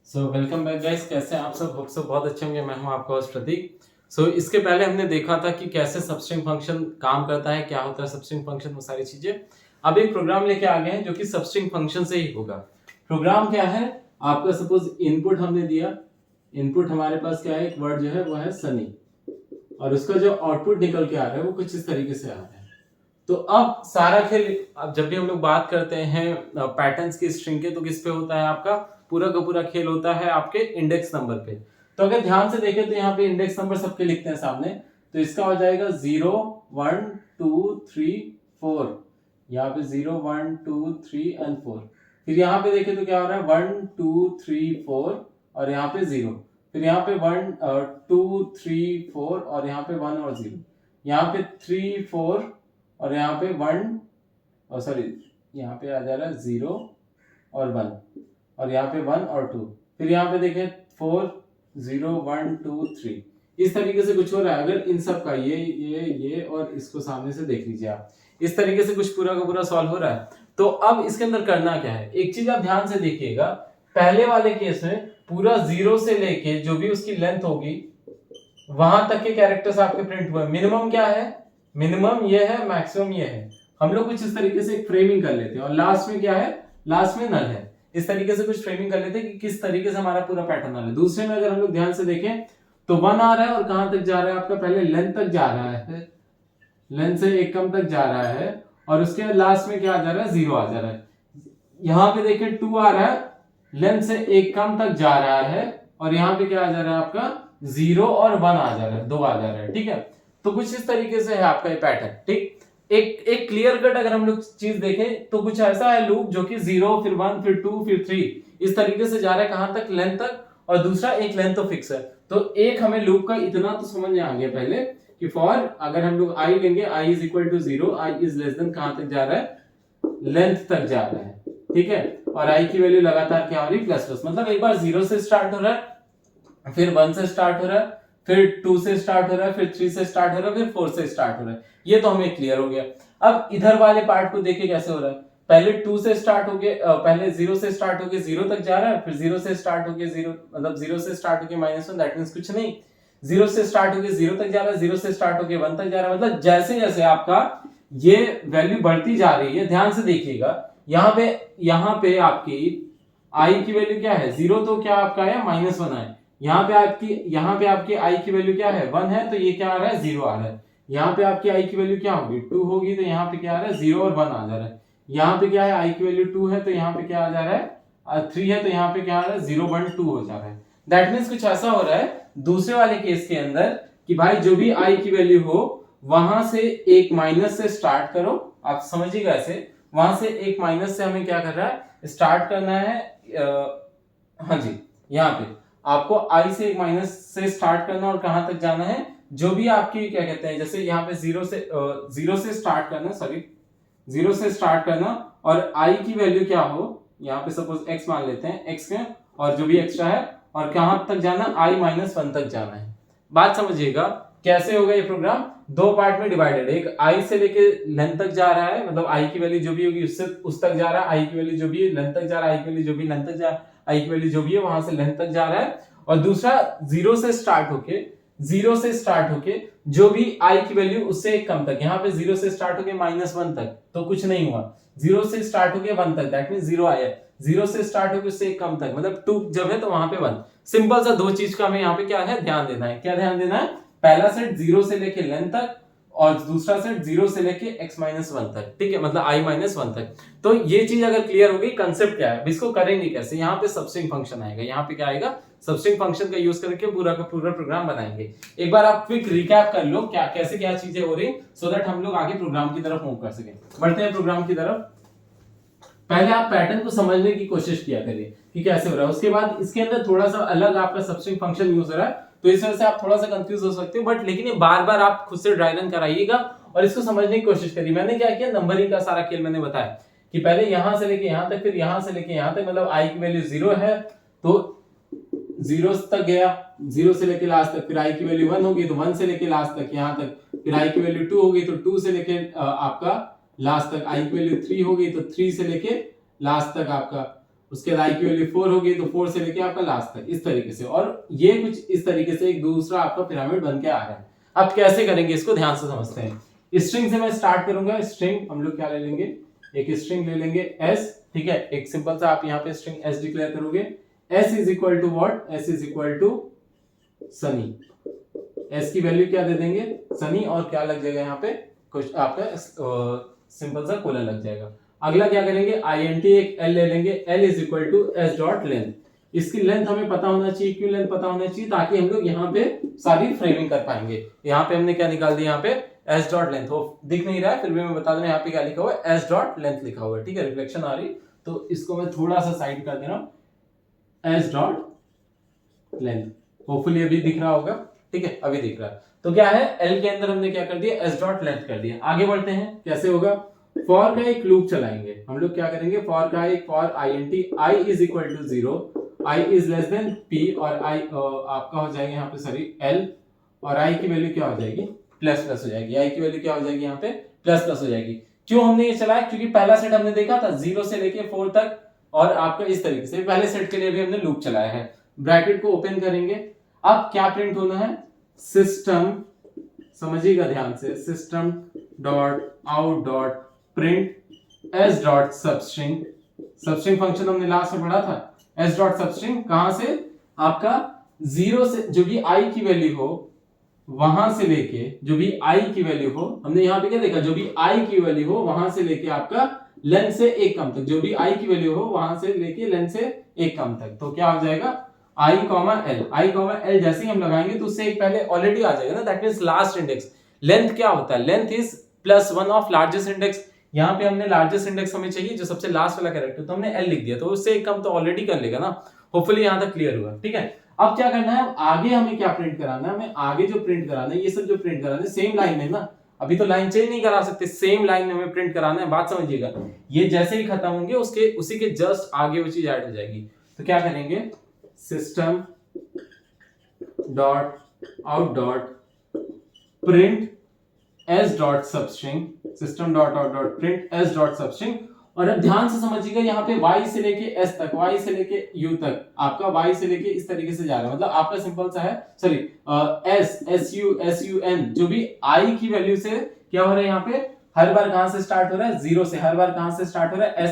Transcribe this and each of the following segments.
Welcome back guys, कैसे हैं आप सब? होप सब बहुत अच्छे होंगे। मैं हूं आपका होस्ट प्रतीक। इसके पहले हमने देखा था कि कैसे सबस्ट्रिंग फंक्शन काम करता है, क्या होता है सबस्ट्रिंग फंक्शन, वो सारी चीजें। अब एक प्रोग्राम लेके आ गए हैं जो कि सबस्ट्रिंग फंक्शन से ही होगा। प्रोग्राम क्या है आपका? सपोज इनपुट हमने दिया, इनपुट हमारे पास क्या है, एक वर्ड जो है वो है सनी, और उसका जो आउटपुट निकल के आ रहा है वो कुछ इस तरीके से आ रहा है। तो अब सारा खेल, अब जब भी हम लोग बात करते हैं पैटर्न्स की स्ट्रिंग के, तो किस पे होता है? आपका पूरा का पूरा खेल होता है आपके इंडेक्स नंबर पे। तो अगर ध्यान से देखें तो यहाँ पे इंडेक्स नंबर सबके लिखते हैं सामने, तो इसका हो जाएगा 0 1 2 3 4। यहाँ पे 0 1 2 3 एंड 4। फिर यहाँ पे देखें तो क्या हो रहा है, 1 2 3 4 और यहाँ पे 0। फिर यहाँ पे 1 2 3 4 और यहाँ पे 1 और 0। यहाँ पे 3 4 और यहाँ पे 1 और सॉरी यहाँ पे आ जा रहा है 0 और 1 और यहाँ पे 1 और 2। फिर यहाँ पे देखें 4 0 1 2 3। इस तरीके से कुछ हो रहा है। अगर इन सब का ये और इसको सामने से देख लीजिए आप, इस तरीके से कुछ पूरा का पूरा सॉल्व हो रहा है। तो अब इसके अंदर करना क्या है, एक चीज आप ध्यान से देखिएगा। पहले वाले केस में पूरा 0 से लेके जो भी उसकी लेंथ होगी वहां तक के कैरेक्टर्स आपके प्रिंट हुए। मिनिमम क्या है? मिनिमम ये है, मैक्सिमम ये है। हम लोग कुछ इस तरीके से एक फ्रेमिंग कर लेते हैं, और लास्ट में क्या है? लास्ट में नल है। इस तरीके से कुछ फ्रेमिंग कर लेते हैं कि किस तरीके से हमारा पूरा पैटर्न नल है। दूसरे में अगर हम लोग ध्यान से देखें तो 1 आ रहा है, और कहां तक जा रहा है आपका? पहले लेंथ तक जा रहा है, लेंथ से एक कम तक जा रहा है, और उसके लास्ट में क्या आ जा रहा है? 0 आ जा रहा है। यहां पे देखें 2 आ रहा है, लेंथ से एक कम तक जा रहा है, और यहाँ पे क्या आ जा रहा है आपका? 0 और 1 आ जा रहा है, 2 आ जा रहा है। ठीक है, तो कुछ इस तरीके से है आपका ये पैटर्न। ठीक, एक क्लियर कट अगर हम लोग चीज देखें तो कुछ ऐसा है लूप जो कि 0 फिर 1 फिर 2 फिर 3 इस तरीके से जा रहा है। कहां तक? लेंथ तक। और दूसरा एक लेंथ तो फिक्स है। तो एक हमें लूप का इतना तो समझ में आ गया पहले कि फॉर अगर हम लोग i लेंगे, i is equal to 0, i is less than कहां तक जा रहा है? लेंथ तक जा रहा है। ठीक है, और i की वैल्यू लगातार क्या हो रही? Plus plus. मतलब एक बार 0 से स्टार्ट हो रहा है, फिर 1 से स्टार्ट हो रहा है, फिर 2 से स्टार्ट हो रहा है, फिर 3 से स्टार्ट हो रहा है, फिर 4 से स्टार्ट हो रहा है। ये तो हमें क्लियर हो गया। अब इधर वाले पार्ट को देखिए कैसे हो रहा है। पहले 2 से स्टार्ट हो गया, पहले 0 से स्टार्ट हो गया 0 तक जा रहा है, फिर 0 से स्टार्ट हो गया 0, मतलब 0 से स्टार्ट हो गया -1, दैट मींस कुछ नहीं। 0 से स्टार्ट हो गया 0 तक जा रहा है, 0 से स्टार्ट हो गया 1 तक जा रहा है। मतलब जैसे जैसे आपका ये वैल्यू बढ़ती जा रही है, ध्यान से देखिएगा। यहाँ पे आपकी i की वैल्यू क्या है? 0 तो क्या आपका है? -1 है। यहाँ पे आपकी i की वैल्यू क्या है? 1 है, तो ये क्या आ रहा है? 0 आ रहा है। यहाँ पे आपकी i की वैल्यू क्या होगी? 2 होगी, तो यहाँ पे क्या आ रहा है? 0 और 1 आ जा रहा है। यहाँ पे क्या है? i की वैल्यू 2 है, तो यहाँ पे क्या आ जा रहा है? 3 है, तो यहाँ पे क्या आ रहा है? 0 1 2 हो जा रहा है। दैट मीन्स कुछ ऐसा हो रहा है दूसरे वाले केस के अंदर कि भाई जो भी i की वैल्यू हो वहां से एक माइनस से स्टार्ट करो। आप समझिएगा ऐसे, वहां से एक माइनस से हमें क्या कर रहा है? स्टार्ट करना है। हाँ जी, यहाँ पे आपको i से एक माइनस से स्टार्ट करना, और कहां तक जाना है? जो भी आपकी क्या कहते हैं, जैसे यहाँ पे 0 से स्टार्ट करना, सॉरी 0 से स्टार्ट करना, और i की वैल्यू क्या हो, यहाँ पे सपोज x मान लेते हैं, x में और जो भी एक्स्ट्रा है, और कहां तक जाना? i -1 तक जाना है। बात समझिएगा कैसे होगा ये प्रोग्राम। दो पार्ट में डिवाइडेड, एक i से लेके लेंथ तक जा रहा है, मतलब i की वैल्यू जो भी होगी उससे उस तक जा रहा है, i की वैल्यू जो भी है लेंथ तक जा रहा है, i की वैल्यू जो भी लेंथ तक जा i की वैल्यू जो भी है वहां से लेंथ तक जा रहा है। और दूसरा 0 से स्टार्ट होके जो भी i की वैल्यू उससे एक कम तक, यहाँ पे 0 से स्टार्ट होके -1 तक तो कुछ नहीं हुआ, 0 से स्टार्ट होके 1 तक, दैट मींस 0 आया। 0 से स्टार्ट होके उससे एक कम तक, मतलब 2 जब है तो वहां पे 1। सिंपल सा दो चीज का हमें यहाँ पे क्या है? ध्यान देना है। क्या ध्यान देना है? पहला सेट 0 से लेके लेंथ तक, और दूसरा सेट 0 से लेके x -1 तक। ठीक है, मतलब i -1 तक। तो ये चीज अगर क्लियर हो गई, कंसेप्ट क्या है, इसको करेंगे कैसे? यहाँ पे सबस्ट्रिंग फंक्शन आएगा। यहाँ पे क्या आएगा? सबस्ट्रिंग फंक्शन का यूज करके पूरा का पूरा प्रोग्राम बनाएंगे। एक बार आप क्विक रिकैप कर लो क्या कैसे क्या चीजें हो रही, सो दैट हम लोग आगे प्रोग्राम की तरफ मूव कर सके। बढ़ते हैं प्रोग्राम की तरफ। पहले आप पैटर्न को समझने की कोशिश किया करिए कि कैसे हो रहा है। उसके बाद इसके अंदर थोड़ा सा अलग आपका सबस्ट्रिंग फंक्शन यूज हो रहा है, तो इस वजह से आप थोड़ा सा कंफ्यूज हो सकते हो, बट लेकिन ये बार बार आप खुद से ड्राई रन कराइएगा और इसको समझने की कोशिश करिए। मैंने क्या किया, नंबरिंग का सारा खेल मैंने बताया कि पहले यहां से लेके यहां तक, फिर यहां से लेके यहां तक, मतलब i की वैल्यू 0 है तो 0 तक गया, 0 से लेके लास्ट तक। फिर i की वैल्यू 1 होगी तो 1 से लेके लास्ट तक यहां तक। फिर i की वैल्यू 2 होगी तो 2 से लेके आपका लास्ट तक। i की वैल्यू 3 होगी तो 3 से लेके लास्ट तक आपका। उसके बाद i की वैल्यू 4 होगी, तो 4 से लेके आपका लास्ट तक इस तरीके से, और ये कुछ इस तरीके से एक दूसरा आपका पिरामिड बन के आ रहा है। अब कैसे करेंगे इसको ध्यान से समझते हैं। स्ट्रिंग से मैं स्टार्ट करूंगा। स्ट्रिंग हम लोग क्या ले लेंगे, एक स्ट्रिंग ले लेंगे s, ठीक है। एक सिंपल सा आप यहाँ पे स्ट्रिंग s डिक्लेयर करोगे। s is equal to what, s is equal to Sunny. s की वैल्यू क्या दे देंगे, सनी, और क्या लग जाएगा यहाँ पे कुछ आपका सिंपल सा कोलन लग जाएगा। अगला क्या करेंगे, int एक l ले लेंगे। l is equal to s dot length. इसकी लेंथ हमें पता होना चाहिए, क्यों लेंथ पता होना चाहिए, ताकि हम लोग यहाँ पे सारी फ्रेमिंग कर पाएंगे। यहाँ पे हमने क्या निकाल दिया, यहाँ पे s डॉट लेंथ, वो दिख नहीं रहा है फिर भी मैं बता दूं, यहाँ पे क्या लिखा हुआ है, s डॉट लेंथ लिखा हुआ है, ठीक है। रिफ्लेक्शन आ रही, तो इसको मैं थोड़ा सा साइड कर दे रहा हूं, s डॉट लेंथ। होपफुली अभी दिख रहा होगा, ठीक है, अभी दिख रहा है। तो क्या है, l के अंदर हमने क्या कर दिया, s डॉट लेंथ कर दिया। आगे बढ़ते हैं, कैसे होगा, फॉर का एक लूप चलाएंगे हम लोग। क्या करेंगे, फॉर का एक, for int i is equal to 0, i is less than p, और i आपका हो जाएगा यहाँ पे सॉरी l, और i की वैल्यू क्या हो जाएगी, प्लस प्लस हो जाएगी। i की वैल्यू क्या हो जाएगी यहाँ पे, प्लस प्लस हो जाएगी। क्यों हमने ये चलाया, क्योंकि पहला सेट हमने देखा था 0 से लेके 4 तक, और आपका इस तरीके से पहले सेट के लिए भी हमने लूप चलाया है। ब्रैकेट को ओपन करेंगे, अब क्या प्रिंट होना है, सिस्टम, समझिएगा ध्यान से, system dot out dot print s dot substring. Substring function हमने लास्ट में पढ़ा था। s डॉट सबस्ट्रिंग कहां से, आपका 0 से जो भी i की वैल्यू हो वहां से लेके, जो भी i की वैल्यू हो, हमने यहाँ पे क्या देखा, जो भी i की वैल्यू हो वहां से लेके आपका लेंथ से एक कम तक, जो भी i की वैल्यू हो वहां से लेके लेंथ से एक कम तक। तो क्या हो जाएगा, i कॉमा l जैसे ही हम लगाएंगे तो उससे एक पहले ऑलरेडी आ जाएगा ना, that means last index. Length क्या होता है, length is +1 of largest index. यहाँ पे हमने लार्जेस्ट इंडेक्स हमें चाहिए जो सबसे लास्ट वाला कैरेक्टर, तो हमने l लिख दिया, तो उससे एक कम तो ऑलरेडी कर लेगा ना। होपफुली यहाँ तक क्लियर हुआ, ठीक है। अब क्या करना है, आगे हमें क्या प्रिंट कराना है, हमें आगे जो प्रिंट कराना है, ये सब जो प्रिंट कराना है सेम लाइन में ना, अभी तो लाइन चेंज नहीं करा सकते, सेम लाइन में हमें प्रिंट कराना है। बात समझिएगा, ये जैसे ही खत्म होंगे उसके उसी के जस्ट आगे वो चीज ऐड हो जाएगी। तो क्या करेंगे, system dot out dot print s dot substring, system dot out dot print s dot substring. और अब ध्यान से समझिएगा, यहाँ पे y से लेके s तक, y से लेके u तक, आपका y से लेके इस तरीके से जा रहा है, मतलब आपका सिंपल सा है, सॉरी sun, जो भी i की वैल्यू से क्या हो रहा है, यहाँ पे हर बार कहां से स्टार्ट हो रहा है, 0 से। हर बार कहां से स्टार्ट हो रहा है,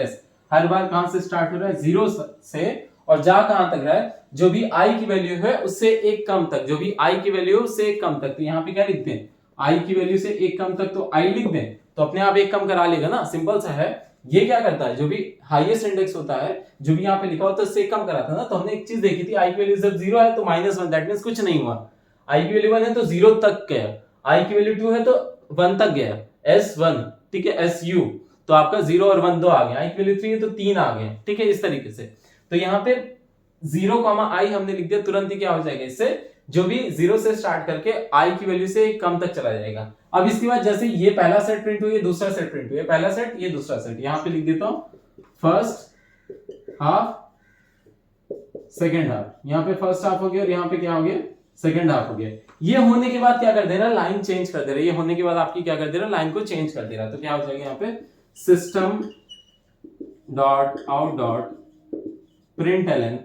s, हर बार कहां से स्टार्ट हो रहा है, 0 से, और जा कहां तक रहा है, जो भी i की वैल्यू है उससे एक कम तक, जो भी i की वैल्यू है उससे एक कम तक। तो यहाँ पे क्या लिखते हैं, i की वैल्यू से एक कम तक, तो i लिख दें तो अपने आप एक कम करा लेगा ना, सिंपल सा है। ये क्या करता है, जो भी हाईएस्ट इंडेक्स होता है, जो भी यहाँ पे लिखा होता है उससे एक कम कराता है ना। तो हमने एक चीज देखी थी, i की वैल्यू जब 0 है तो -1, दैट मींस कुछ नहीं हुआ। i की वैल्यू 1 है तो 0 तक गया, i की वैल्यू 2 है तो 1 तक गया, s1, ठीक है, su, तो आपका 0 और 1 दो आ गए, i की वैल्यू 3 है तो 3 आ गए, ठीक है, इस तरीके से। तो यहाँ पे 0, i हमने लिख दिया, तुरंत ही क्या हो जाएगा, इससे जो भी 0 से स्टार्ट करके i की वैल्यू से कम तक चला जाएगा। अब इसके बाद जैसे ये पहला सेट प्रिंट हुआ, ये दूसरा सेट प्रिंट हुआ, पहला सेट ये दूसरा सेट, यहाँ पे लिख देता हूं फर्स्ट हाफ सेकेंड हाफ, यहाँ पे फर्स्ट हाफ हो गया और यहाँ पे क्या हो गया, सेकेंड हाफ हो गया। ये होने के बाद क्या कर दे रहा है, लाइन चेंज कर दे रहा है। ये होने के बाद आपकी क्या कर दे रहा है, लाइन को चेंज कर दे रहा है। तो क्या हो जाएगा यहाँ पे, system dot out dot println,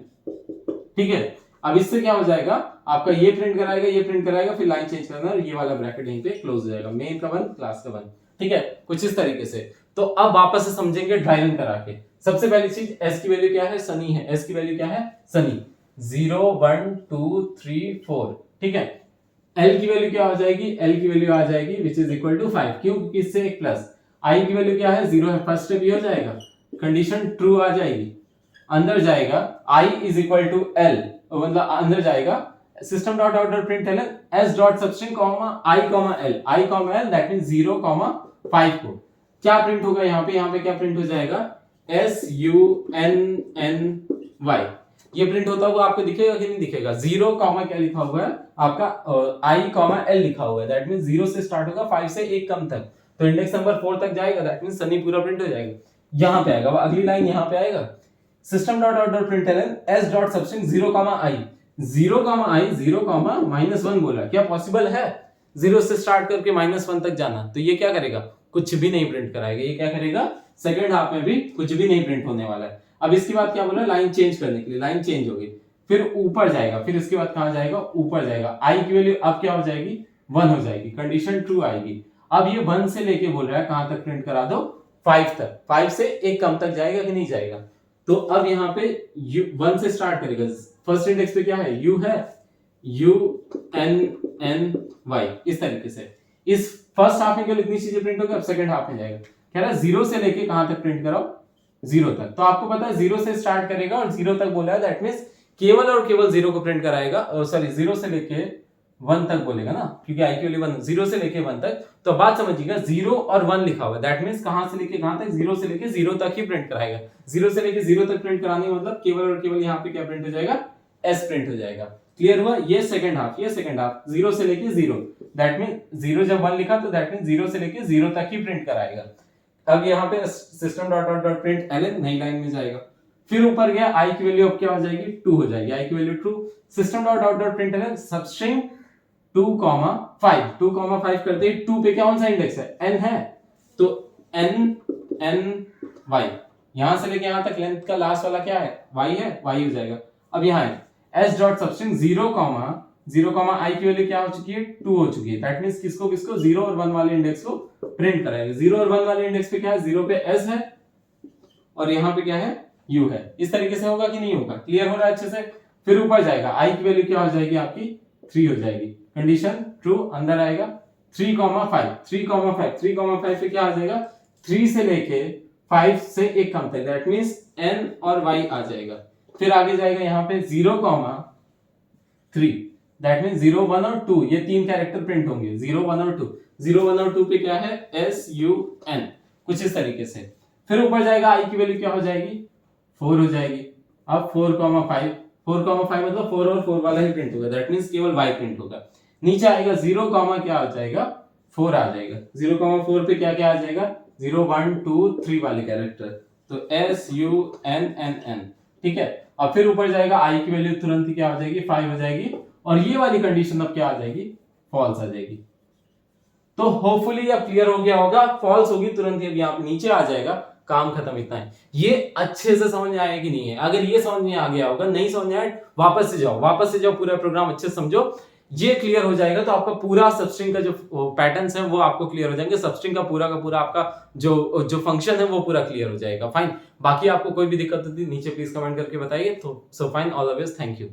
ठीक है। अब इससे क्या हो जाएगा, आपका ये प्रिंट कराएगा, ये प्रिंट कराएगा, फिर लाइन चेंज करना, और ये वाला ब्रैकेट यहीं पे क्लोज हो जाएगा, मेन का 1 क्लास का 1, ठीक है, कुछ इस तरीके से। तो अब वापस से समझेंगे ड्राई रन करा के। सबसे पहली चीज, s की वैल्यू क्या है, सनी है, s की वैल्यू क्या है, सनी, 0 1 2 3 4, ठीक है। l की वैल्यू क्या हो जाएगी, l की वैल्यू आ जाएगी विच इज इक्वल टू 5, क्यों, क्योंकि इससे एक प्लस। i की वैल्यू क्या है, 0 है, फर्स्ट स्टेप ये हो जाएगा, कंडीशन ट्रू आ जाएगी, अंदर जाएगा i is equal to l, मतलब अंदर जाएगा system dot out dot print s dot substring comma i comma l, that means 0 5 को क्या प्रिंट होगा, यहाँ पे क्या प्रिंट हो जाएगा, sunny, ये प्रिंट होता हुआ आपको दिखेगा कि नहीं दिखेगा। 0 कॉमा क्या लिखा हुआ है आपका, i कॉमा l लिखा हुआ है, दैट मींस 0 से स्टार्ट होगा, 5 से एक कम तक, तो इंडेक्स नंबर 4 तक जाएगा, दैट मींस सनी पूरा प्रिंट हो जाएगा। यहाँ पे आएगा, अगली लाइन यहाँ पे आएगा, system dot out dot println s dot substring 0 i 0 -1 बोला, क्या पॉसिबल है 0 से स्टार्ट करके -1 तक जाना? तो ये क्या करेगा, कुछ भी नहीं प्रिंट कराएगा। ये क्या करेगा, सेकंड हाफ में भी कुछ भी नहीं प्रिंट होने वाला है। अब इसके बाद क्या बोला, लाइन चेंज करने के लिए, लाइन चेंज होगी, फिर ऊपर जाएगा, फिर इसके बाद कहां जाएगा, ऊपर जाएगा। आई की वैल्यू अब क्या हो जाएगी, 1 हो जाएगी, कंडीशन ट्रू आएगी। अब ये 1 से लेके बोल रहा है कहां तक प्रिंट करा दो, 5 तक। 5 से एक कम तक जाएगा कि नहीं जाएगा। तो अब यहाँ पे 1 से स्टार्ट करेगा। फर्स्ट इंडेक्स पे क्या है, u है, u n n y, इस तरीके से। इस फर्स्ट हाफ में केवल इतनी चीजें प्रिंट होगी। अब सेकंड हाफ में जाएगा, कह रहा है 0 से लेके कहां तक प्रिंट कराओ, 0 तक। तो आपको पता है 0 से स्टार्ट करेगा और 0 तक बोला है, दैट मींस केवल और केवल 0 को प्रिंट कराएगा। और सॉरी 0 से लेके 1 तक बोलेगा ना, क्योंकि आई की वैल्यू 1, 0 से लेके 1 तक। तो बात समझिएगा, 0 और 1 लिखा हुआ है, दैट मींस कहां से लेके कहां तक, 0 से लेके 0 तक ही प्रिंट कराएगा। 0 से लेके 0 तक प्रिंट कराने मतलब केवल और केवल यहाँ पे क्या प्रिंट हो जाएगा, s प्रिंट हो जाएगा। क्लियर हुआ, ये सेकंड हाफ, ये सेकंड हाफ 0 से लेके 0, दैट मींस 0 जब 1 लिखा तो दैट मींस 0 से लेके 0 तक ही प्रिंट कराएगा। अब यहाँ पे system dot dot dot print ln नई लाइन में जाएगा। फिर ऊपर गया, आई की वैल्यू अब क्या हो जाएगी, 2 हो जाएगी, आई की value true. System dot dot dot print ln substring 2,5, 2,5 करते ही 2 पे कौन सा इंडेक्स है, n है, तो n y, यहां से लेके यहां तक लेंथ का लास्ट वाला क्या है, y है, y हो जाएगा। अब यहाँ है s डॉट सबस्ट्रिंग 0, i की वैल्यू क्या हो चुकी है, 2 हो चुकी है। दैट मींस किसको किसको, 0 और 1 वाले इंडेक्स को प्रिंट कराएगा। 0 और 1 वाले इंडेक्स पे क्या है, 0 पे s है और यहाँ पे क्या है, u है। इस तरीके से होगा कि नहीं होगा, क्लियर हो रहा है अच्छे से। फिर ऊपर जाएगा, i की वैल्यू क्या हो जाएगी आपकी, 3 हो जाएगी, कंडीशन ट्रू। अंदर आएगा 3,5 पे क्या आ जाएगा, 3 से लेके 5 से एक कम तक, दैट मींस n और y आ जाएगा। फिर आगे जाएगा यहाँ पे 0,3, दैट मींस 0, 1 और 2, ये 3 कैरेक्टर प्रिंट होंगे, 0, 1 और 2। 0, 1 और 2 पे क्या है, s u n, कुछ इस तरीके से। फिर ऊपर जाएगा, i की वैल्यू क्या हो जाएगी, 4 हो जाएगी। अब 4,5 मतलब 4 और 4 वाला ही प्रिंट होगा, दैट मींस केवल y प्रिंट होगा। नीचे आएगा 0, क्या हो जाएगा, 4 आ जाएगा। 0,4 पे क्या क्या आ जाएगा, 0, 1, 2, 3 वाले कैरेक्टर, तो s u n n n, ठीक है। अब फिर ऊपर जाएगा, i की वैल्यू तुरंत ही क्या हो जाएगी, 5 हो जाएगी, और ये वाली कंडीशन अब क्या आ जाएगी, फॉल्स आ जाएगी। तो होपफुली अब क्लियर हो गया होगा, फॉल्स होगी तुरंत ही अब यहाँ पे नीचे आ जाएगा, काम खत्म, इतना है। ये अच्छे से समझ में आया कि नहीं है, अगर ये समझ में आ गया होगा, नहीं समझ में आया वापस से जाओ, पूरा प्रोग्राम अच्छे से समझो। ये क्लियर हो जाएगा तो आपका पूरा सबस्ट्रिंग का जो पैटर्न्स है वो आपको क्लियर हो जाएंगे। सबस्ट्रिंग का पूरा आपका जो फंक्शन है वो पूरा क्लियर हो जाएगा। फाइन, बाकी आपको कोई भी दिक्कत होती है नीचे प्लीज कमेंट करके बताइए। तो so fine, all the best, thank you.